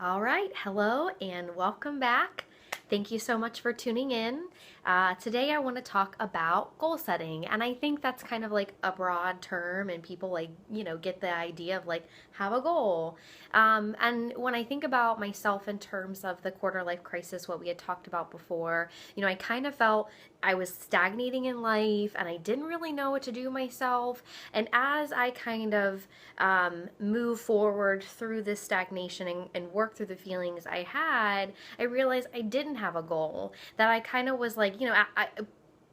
All right, hello and welcome back. Thank you so much for tuning in. Today I want to talk about goal setting, and I think that's kind of like a broad term, and people get the idea of like have a goal. And when I think about myself in terms of the quarter life crisis, what we had talked about before, I kind of felt I was stagnating in life and I didn't really know what to do myself. And as I kind of move forward through this stagnation and work through the feelings I had, I realized I didn't have a goal. That I kind of was like,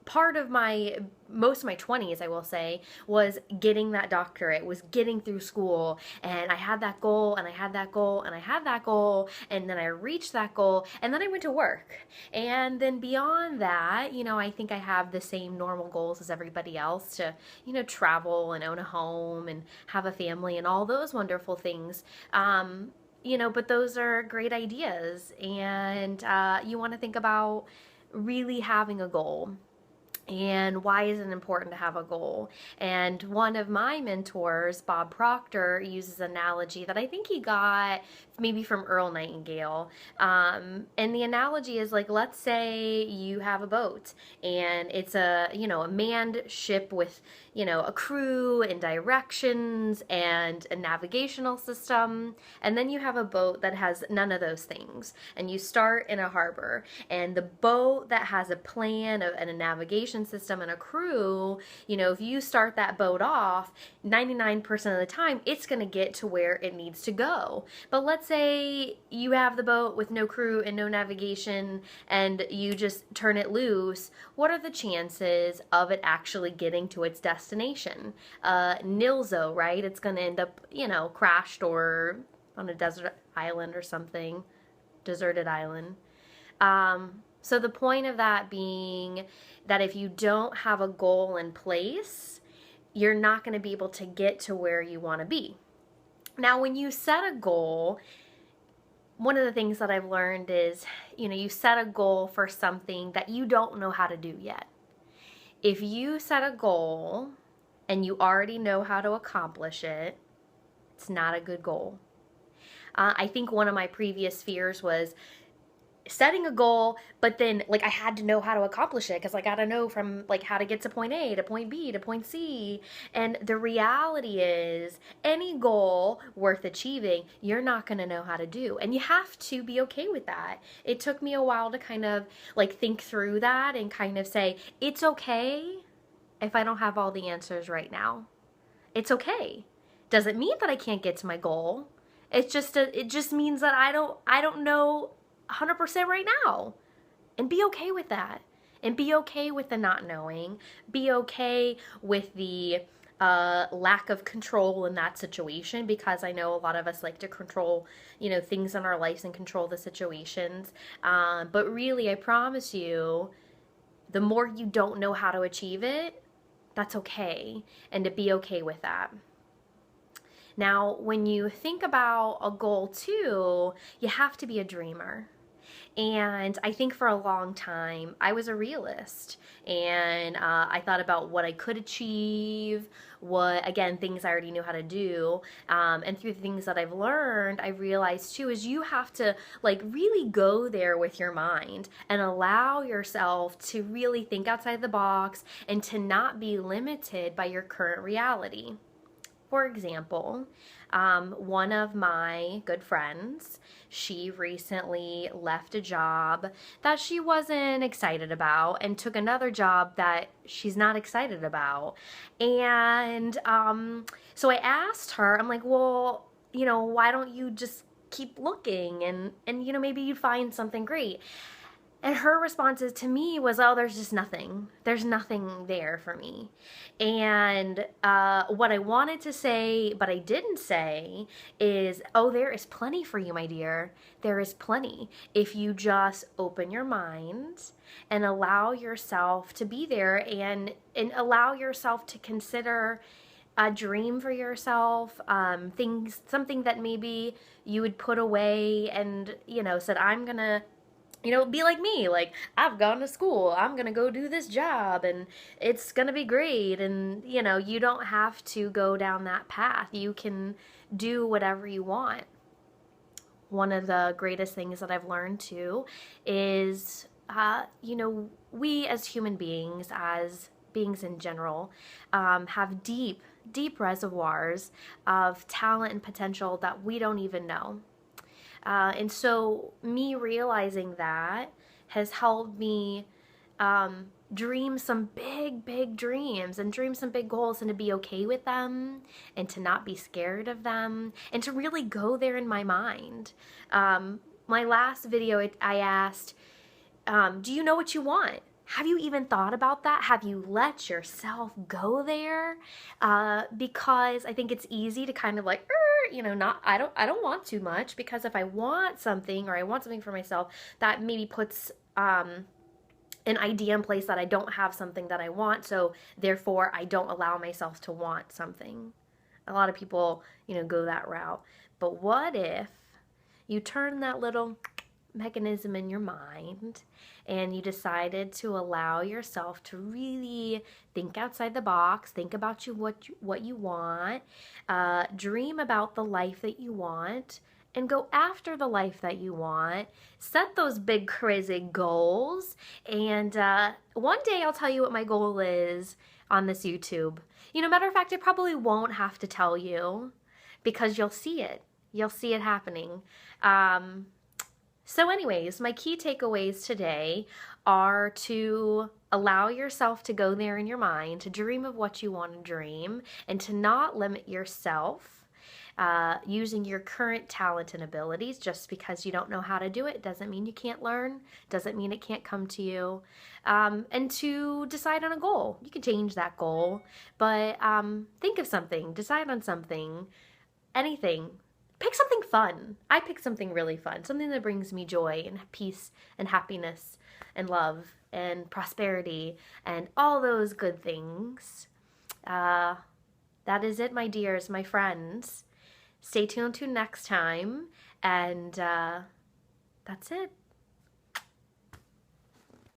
part of most of my 20s, I will say, was getting that doctorate, was getting through school, and I had that goal, and I had that goal, and I had that goal, and then I reached that goal, and then I went to work. And then beyond that, I think I have the same normal goals as everybody else to, travel and own a home and have a family and all those wonderful things. But those are great ideas, and you want to think about really having a goal. And why is it important to have a goal? And one of my mentors, Bob Proctor, uses an analogy that I think he got maybe from Earl Nightingale. And the analogy is like, let's say you have a boat and it's a manned ship with, a crew and directions and a navigational system. And then you have a boat that has none of those things. And you start in a harbor, and the boat that has a plan and a navigation system and a crew, if you start that boat off, 99% of the time, it's going to get to where it needs to go. But let's say you have the boat with no crew and no navigation, and you just turn it loose. What are the chances of it actually getting to its destination? Nilzo, right? It's going to end up, crashed or on a desert island or something, deserted island. So the point of that being that if you don't have a goal in place, you're not going to be able to get to where you want to be. Now, when you set a goal, one of the things that I've learned is, you set a goal for something that you don't know how to do yet. If you set a goal and you already know how to accomplish it, it's not a good goal. I think one of my previous fears was setting a goal, but then like I had to know how to accomplish it because I got to know from like how to get to point A to point B to point C. And the reality is any goal worth achieving, you're not going to know how to do. And you have to be okay with that. It took me a while to kind of like think through that and kind of say, it's okay if I don't have all the answers right now. It's okay. Doesn't mean that I can't get to my goal. It just means that I don't know 100% right now, and be okay with that, and be okay with the not knowing, be okay with the lack of control in that situation, because I know a lot of us like to control things in our lives and control the situations, but really I promise you, the more you don't know how to achieve it, that's okay, and to be okay with that. Now, when you think about a goal too, you have to be a dreamer. And I think for a long time, I was a realist, and I thought about what I could achieve, things I already knew how to do. And through the things that I've learned, I realized too, is you have to like really go there with your mind and allow yourself to really think outside the box and to not be limited by your current reality. For example, one of my good friends, she recently left a job that she wasn't excited about and took another job that she's not excited about. And so I asked her, I'm like, well, why don't you just keep looking and maybe you'd find something great. And her responses to me was, oh, there's just nothing. There's nothing there for me. And what I wanted to say, but I didn't say, is, oh, there is plenty for you, my dear. There is plenty. If you just open your mind and allow yourself to be there and allow yourself to consider a dream for yourself, something that maybe you would put away and, said, I'm going to be like me, like I've gone to school, I'm gonna go do this job and it's gonna be great. And you don't have to go down that path. You can do whatever you want. one of the greatest things that I've learned too is, we as human beings, as beings in general, have deep reservoirs of talent and potential that we don't even know. And so, me realizing that has helped me dream some big dreams and dream some big goals, and to be okay with them and to not be scared of them and to really go there in my mind. My last video, I asked, do you know what you want? Have you even thought about that? Have you let yourself go there? Because I think it's easy to kind of like, not, I don't want too much, because if I want something, or I want something for myself, that maybe puts an idea in place that I don't have something that I want, so therefore I don't allow myself to want something. A lot of people, go that route. But what if you turn that little mechanism in your mind and you decided to allow yourself to really think outside the box, think about what you want, dream about the life that you want, and go after the life that you want. Set those big crazy goals, and one day I'll tell you what my goal is on this YouTube. Matter of fact, I probably won't have to tell you, because you'll see it. You'll see it happening. So anyways, my key takeaways today are to allow yourself to go there in your mind, to dream of what you want to dream, and to not limit yourself using your current talent and abilities. Just because you don't know how to do it doesn't mean you can't learn, doesn't mean it can't come to you. And to decide on a goal. You can change that goal, but think of something, decide on something, anything. Pick something fun. I pick something really fun, something that brings me joy and peace and happiness and love and prosperity and all those good things. That is it, my dears, my friends. Stay tuned to next time, and that's it.